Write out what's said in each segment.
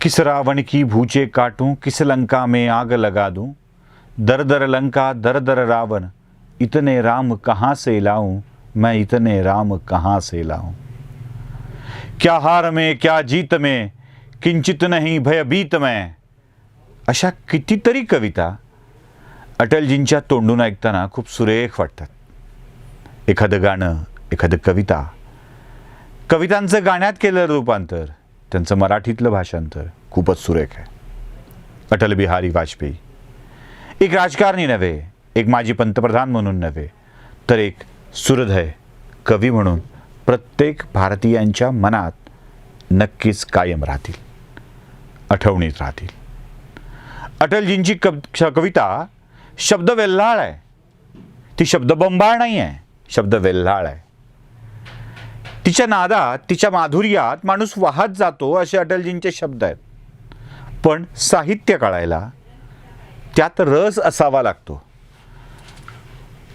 किस रावण की भूचे काटूं, किस लंका में आग लगा दूं। दर दर लंका दर दर रावण, इतने राम कहाँ से लाऊं, मैं इतने राम कहाँ से लाऊं। क्या हार में क्या जीत में, किंचित नहीं भयभीत में. अशा कितीतरी कविता अटलजींच्या तोंडून ऐकताना खूप सुरेख वाटतात. एखादं गाणं, एखादं कविता, कवितांचं गाण्यात केलं रूपांतर, त्यांचं मराठीतलं भाषांतर खूपच सुरेख आहे. अटल बिहारी वाजपेयी एक राजकारणी नव्हे, एक माजी पंतप्रधान म्हणून नव्हे, तर एक सुहृदय कवी म्हणून प्रत्येक भारतीयांच्या मनात नक्कीच कायम राहतील, आठवणीत राहतील. अटलजींची कविता शब्द वेल्हाळ आहे. ती शब्द बंबाळ नाही आहे, शब्द वेल्हाळ आहे. तिच्या नादात, तिच्या माधुर्यात माणूस वाहत जातो असे अटलजींचे शब्द आहेत. पण साहित्य कळायला त्यात रस असावा लागतो.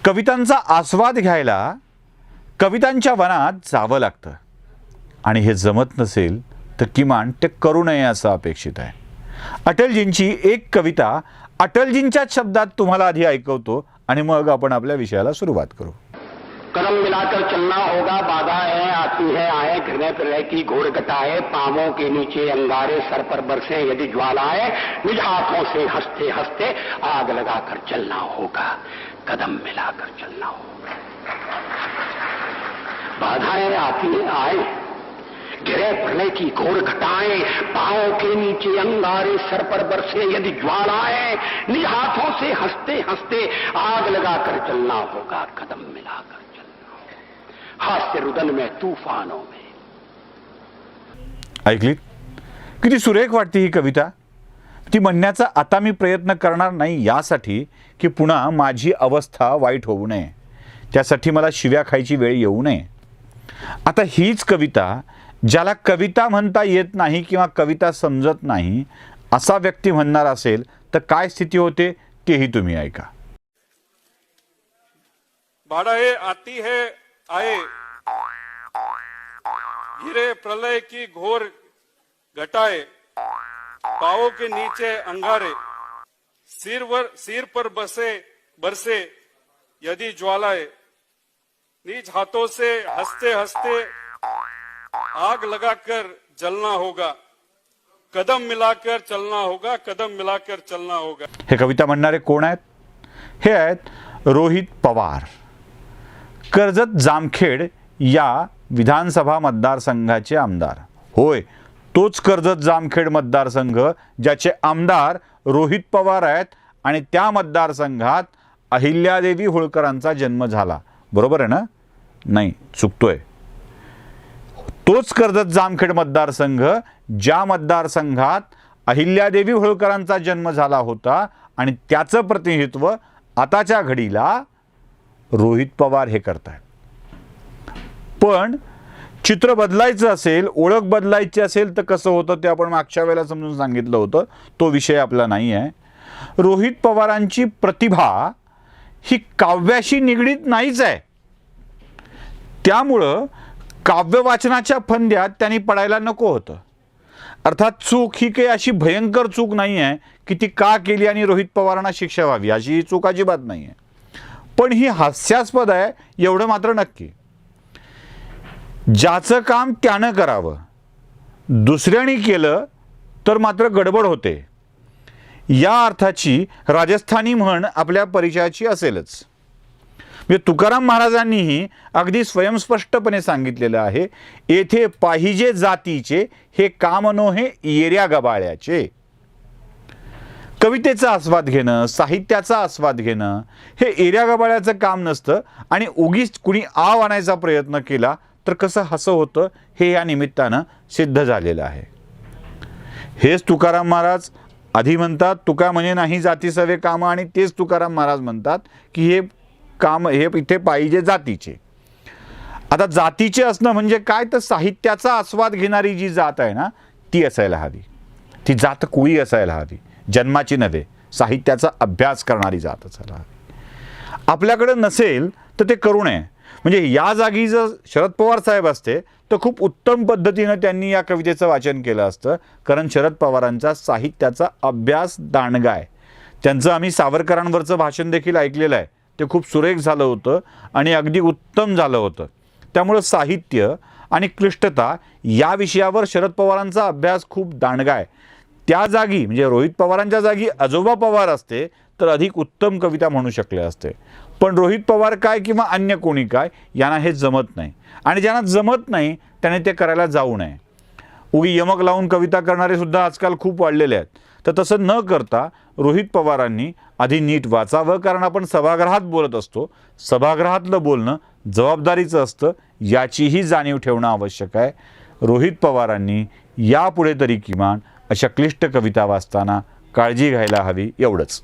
कवितांचा आस्वाद घ्यायला कवितांच्या वनात जावं लागतं. आणि हे जमत नसेल तर किमान ते करू नये असं अपेक्षित आहे. अटलजींची एक कविता अटलजींच्याच शब्दात तुम्हाला आधी ऐकवतो आणि मग आपण आपल्या विषयाला सुरुवात करू. कदम मिलाकर चलना होगा, बाधाएं आती है आए, घृणय प्रलय की घोर घटाए, पांवों के नीचे अंगारे, सर पर बरसे यदि ज्वालाएं, निज हाथों से हंसते हंसते आग लगाकर चलना होगा, कदम मिलाकर चलना होगा. बाधाएं आती है आए, घिरे प्रलय की घोर घटाएं, पांवों के नीचे अंगारे, सर पर बरसे यदि ज्वालाएं, निज हाथों से हंसते हंसते आग लगाकर चलना होगा, कदम मिलाकर चलना होगा. हास्य रुदन में तूफानों में. ऐकलीत? किती सुरेख वाटते ही कविता. ती म्हणण्याचा आता मी प्रयत्न करणार नाही यासाठी की पुन्हा माझी अवस्था वाईट होऊ नये, त्यासाठी मला शिव्या खायची वेळ येऊ नये. आता हीच कविता ज्याला कविता म्हणता येत नाही किंवा कविता समजत नाही असा व्यक्ती म्हणणार असेल तर काय स्थिती होते तेही तुम्ही ऐका. बाधाएं आती है आए, घिरे प्रलय की घोर घटाए, पांवों के नीचे अंगारे, सिर पर बरसे यदि ज्वालाए, निज हाथों से हंसते हंसते आग लगाकर जलना होगा, कदम मिलाकर चलना होगा, कदम मिलाकर चलना होगा. हे कविता म्हणणारे कोण आहेत? हे आहेत रोहित पवार, कर्जत जामखेड या विधानसभा मतदारसंघाचे आमदार. होय, तोच कर्जत जामखेड मतदारसंघ ज्याचे आमदार रोहित पवार आहेत आणि त्या मतदारसंघात अहिल्यादेवी होळकरांचा जन्म झाला. बरोबर आहे ना? नाही, चुकतोय. तोच कर्जत जामखेड मतदारसंघ ज्या मतदारसंघात अहिल्यादेवी होळकरांचा जन्म झाला होता आणि त्याचं प्रतिनिधित्व आताच्या घडीला रोहित पवार हे करतायत. पण चित्र बदलायचं असेल, ओळख बदलायची असेल तर कसं होतं ते आपण मागच्या वेळेला समजून सांगितलं होतं. तो विषय आपला नाही आहे. रोहित पवारांची प्रतिभा ही काव्याशी निगडीत नाहीच आहे. त्यामुळं काव्य वाचनाच्या फंद्यात त्यांनी पडायला नको होतं. अर्थात चूक ही काही अशी भयंकर चूक नाही आहे की ती का केली आणि रोहित पवारांना शिक्षा व्हावी, अशी ही चूक अजिबात नाही आहे. पण ही हास्यास्पद आहे एवढं मात्र नक्की. ज्याचं काम त्यानं करावं, दुसऱ्याने केलं तर मात्र गडबड होते, या अर्थाची राजस्थानी म्हण आपल्या परिचयाची असेलच. म्हणजे तुकाराम महाराजांनीही अगदी स्वयंस्पष्टपणे सांगितलेलं आहे, येथे पाहिजे जातीचे हे काम नोहे येऱ्या गबाळ्याचे. कवितेचा आस्वाद घेणं, साहित्याचा आस्वाद घेणं हे एऱ्या गबाळ्याचं काम नसतं. आणि उगीच कुणी आव आणायचा प्रयत्न केला तर कसं हसं होतं हे या निमित्तानं सिद्ध झालेलं आहे. हेच तुकाराम महाराज आधी म्हणतात, तुका म्हणे नाही जाती सवे कामं, आणि तेच तुकाराम महाराज म्हणतात की हे काम हे इथे पाहिजे जातीचे. आता जातीचे असणं म्हणजे काय, तर साहित्याचा आस्वाद घेणारी जी जात आहे ना ती असायला हवी. ती जात कुळी असायला हवी, जन्माची नव्हे, साहित्याचा अभ्यास करणारी जात असायला हवी. आपल्याकडे नसेल तर ते करू नये. म्हणजे या जागी जर शरद पवार साहेब असते तर खूप उत्तम पद्धतीनं त्यांनी या कवितेचं वाचन केलं असतं, कारण शरद पवारांचा साहित्याचा अभ्यास दांडगा आहे. त्यांचं आम्ही सावरकरांवरचं भाषण देखील ऐकलेलं आहे, ते खूप सुरेख झालं होतं आणि अगदी उत्तम झालं होतं. त्यामुळं साहित्य आणि क्लिष्टता या विषयावर शरद पवारांचा अभ्यास खूप दांडगा आहे. त्या जागी म्हणजे रोहित पवारांच्या जागी आजोबा पवार असते तर अधिक उत्तम कविता म्हणू शकले असते. पण रोहित पवार काय किंवा अन्य कोणी काय, यांना हे जमत नाही आणि ज्यांना जमत नाही त्याने ते करायला जाऊ नये. उगी यमक लावून कविता करणारे सुद्धा आजकाल खूप वाढलेले आहेत. तर तसं न करता रोहित पवारांनी आधी नीट वाचावं, कारण आपण सभागृहात बोलत असतो. सभागृहातलं बोलणं जबाबदारीचं असतं, याचीही जाणीव ठेवणं आवश्यक आहे. रोहित पवारांनी यापुढे तरी किमान अशा क्लिष्ट कविता वाचताना काळजी घ्यायला हवी, एवढंच.